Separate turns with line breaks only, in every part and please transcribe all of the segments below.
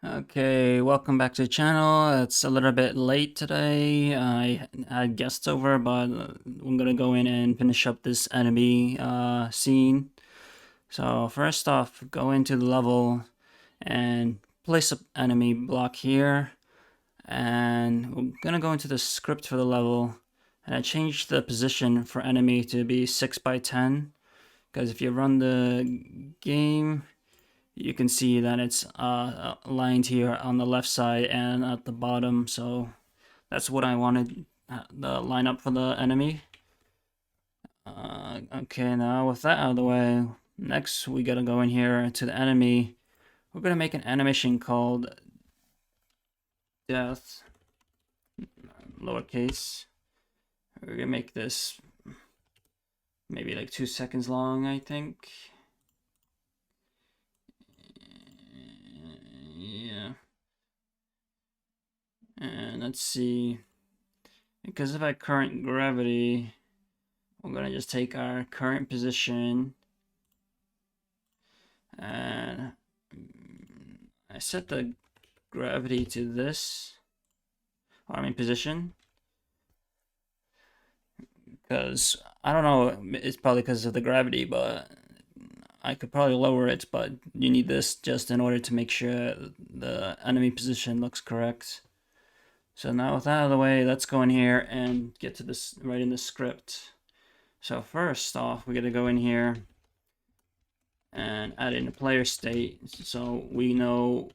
Okay, welcome back to the channel. It's a little bit late today. I had guests over, but I'm gonna go in and finish up this enemy scene. So first off, go into the level and place an enemy block here. And we're gonna go into the script for the level. And I changed the position for enemy to be 6 by 10. Because if you run the game, you can see that it's aligned here on the left side and at the bottom, so that's what I wanted the lineup for the enemy. Okay, now with that out of the way, next we gotta go in here to the enemy. We're gonna make an animation called death, lowercase. We're gonna make this maybe like 2 seconds long, I think. Yeah. And let's see. Because of our current gravity, we're gonna just take our current position and I set the gravity to this, position, because I don't know, it's probably because of the gravity, but I could probably lower it, but you need this just in order to make sure the enemy position looks correct. So now with that out of the way, let's go in here and get to this right in the script. So first off, we gotta go in here and add in a player state so we know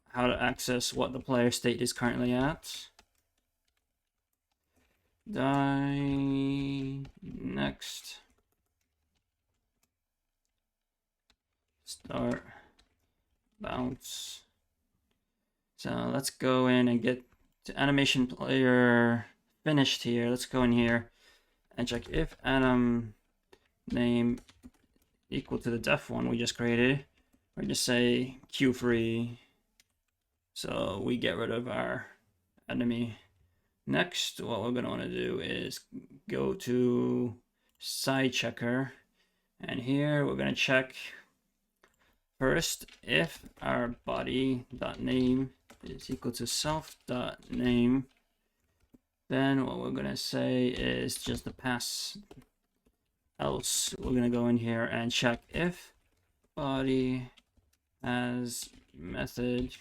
how to access what the player state is currently at. Die, next, start, bounce. So let's go in and get to animation player finished here. Let's go in here and check if anim name equal to the def one we just created, or just say queue free, so we get rid of our enemy. Next, what we're going to want to do is go to side checker, and here we're going to check first if our body.name is equal to self.name. Then what we're going to say is just the pass. Else we're going to go in here and check if body has method,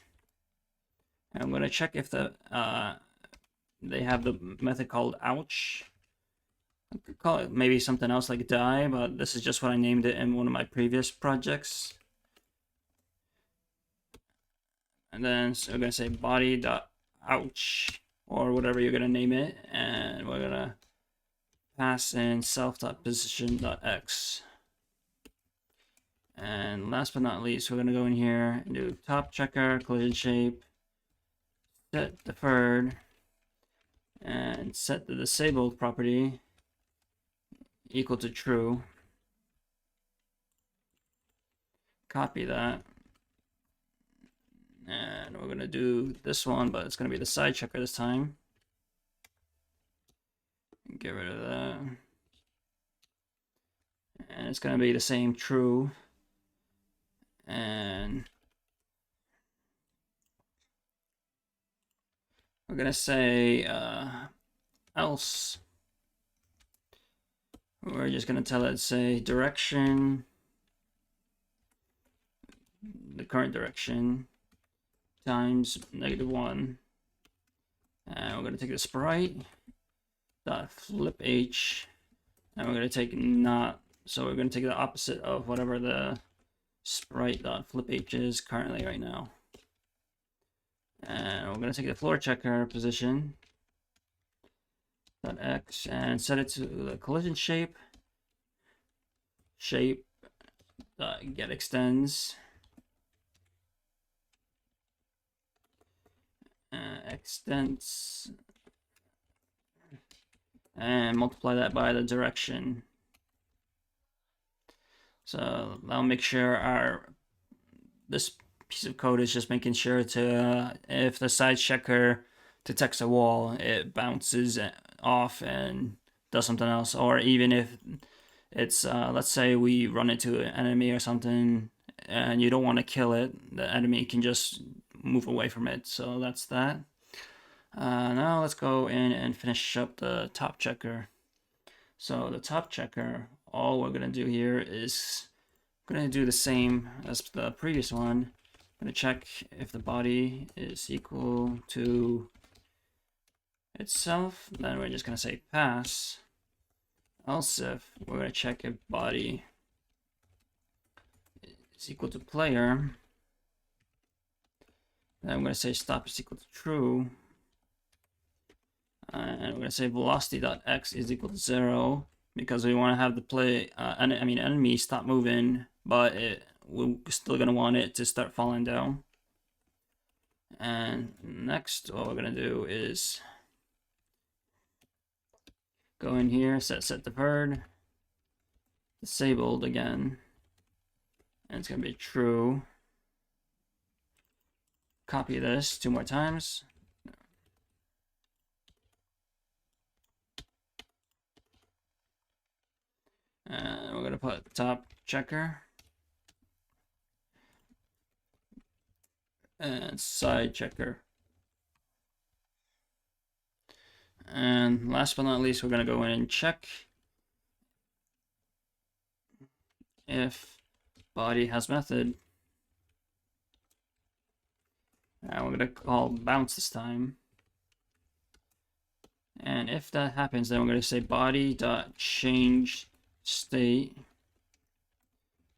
and I'm going to check if the they have the method called ouch. I could call it maybe something else like die, but this is just what I named it in one of my previous projects. And then so we're going to say body.ouch or whatever you're going to name it, and we're going to pass in self.position.x. And last but not least, we're going to go in here and do top checker, collision shape, set deferred, and set the disabled property equal to true. Copy that. And we're going to do this one, but it's going to be the side checker this time. Get rid of that. And it's going to be the same true. And we're going to say else. We're just going to tell it, say direction, the current direction, times -1. And we're going to take the sprite dot flip h, and we're going to take not, so we're going to take the opposite of whatever the sprite dot flip h is currently right now. And we're going to take the floor checker position dot x and set it to the collision shape dot get extends extents, and multiply that by the direction. So that'll make sure this piece of code is just making sure to if the side checker detects a wall, it bounces off and does something else. Or even if it's let's say we run into an enemy or something and you don't want to kill it, the enemy can just move away from it. So that's that. Now let's go in and finish up the top checker. So the top checker, all we're gonna do here is gonna do the same as the previous one. I'm gonna check if the body is equal to itself. Then we're just gonna say pass. Else if we're gonna check if body is equal to player. Then I'm gonna say stop is equal to true. And we're gonna say velocity.x is equal to 0 because we want to have the enemy stop moving, but we're still gonna want it to start falling down. And next, what we're gonna do is go in here, set deferred, disabled again, and it's gonna be true. Copy this 2 more times. And we're gonna put top checker and side checker. And last but not least, we're gonna go in and check if body has method. And we're gonna call bounce this time. And if that happens, then we're gonna say body.change state,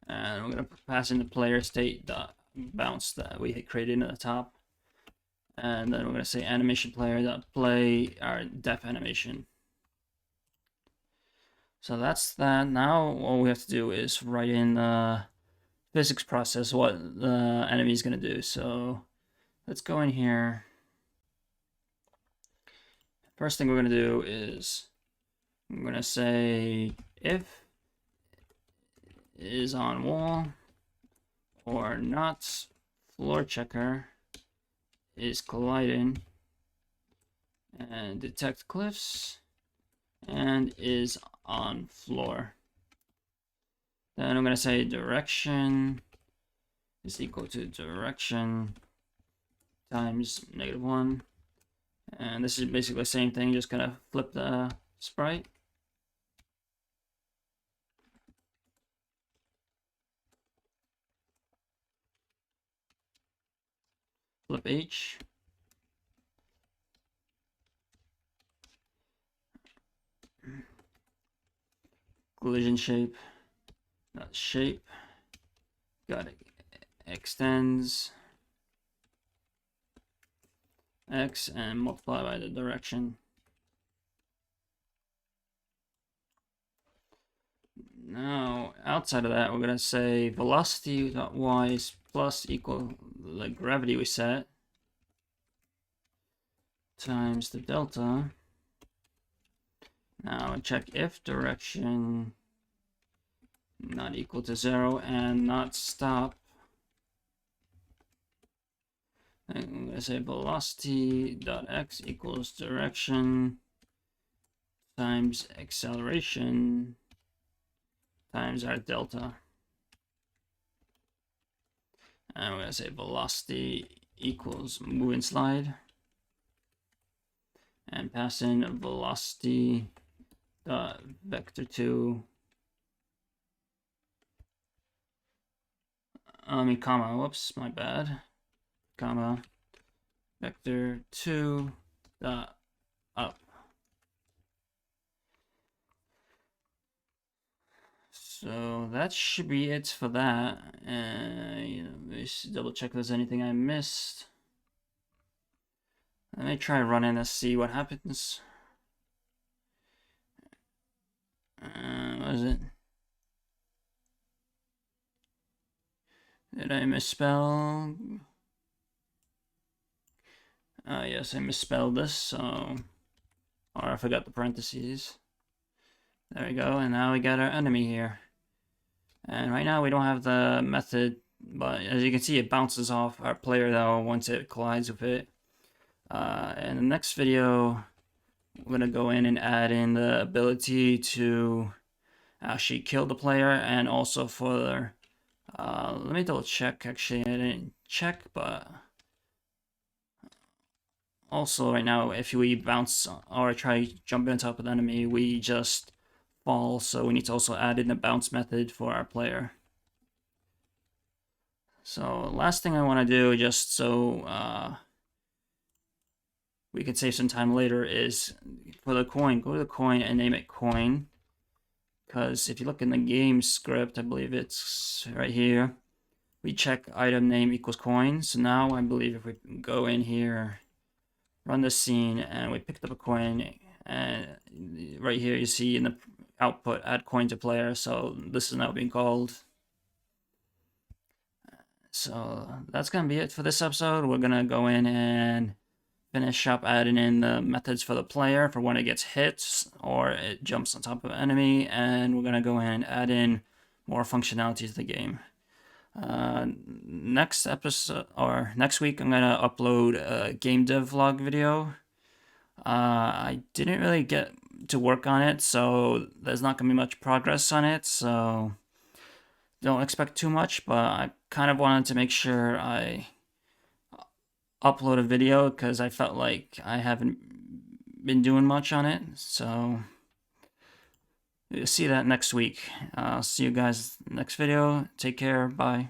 and we're gonna pass in the player state.bounce that we had created at the top, and then we're gonna say animation player.play our def animation. So that's that. Now all we have to do is write in the physics process, what the enemy is gonna do. So let's go in here. First thing we're gonna do is I'm gonna say if is on wall or not floor checker is colliding and detect cliffs and is on floor. Then I'm gonna say direction is equal to direction times -1. And this is basically the same thing, just gonna flip the sprite. Flip H. Collision shape. Not shape. Got it. Extends X and multiply by the direction. Now, outside of that, we're gonna say velocity.y is plus equal the gravity we set times the delta. Now check if direction not equal to 0 and not stop. And I'm gonna say velocity.x equals direction times acceleration times our delta. And we're gonna say velocity equals move and slide, and pass in velocity dot vector 2. Comma, whoops, my bad. Comma, vector 2 dot up. So that should be it for that. Let's double check if there's anything I missed. Let me try running and see what happens. What is it? Did I misspell? Yes, I misspelled this, so... Or I forgot the parentheses. There we go, and now we got our enemy here. And right now we don't have the method, but as you can see, it bounces off our player though once it collides with it. In the next video, we're gonna go in and add in the ability to actually kill the player, and also for let me double check. Actually, I didn't check, but also right now, if we bounce or try jumping on top of the enemy, we just fall. So we need to also add in a bounce method for our player. So last thing I want to do, just so we can save some time later, is for the coin, go to the coin and name it coin. Because if you look in the game script, I believe it's right here, we check item name equals coin. So now I believe if we go in here, run this scene, and we picked up a coin, and right here you see in the output, add coin to player. So this is now being called. So that's going to be it for this episode. We're going to go in and finish up adding in the methods for the player for when it gets hit or it jumps on top of an enemy, and we're going to go in and add in more functionality to the game. Next episode or next week, I'm going to upload a game dev vlog video. I didn't really get to work on it, so there's not going to be much progress on it, so don't expect too much, but I kind of wanted to make sure I upload a video because I felt like I haven't been doing much on it. So you'll see that next week. I'll see you guys next video. Take care. Bye.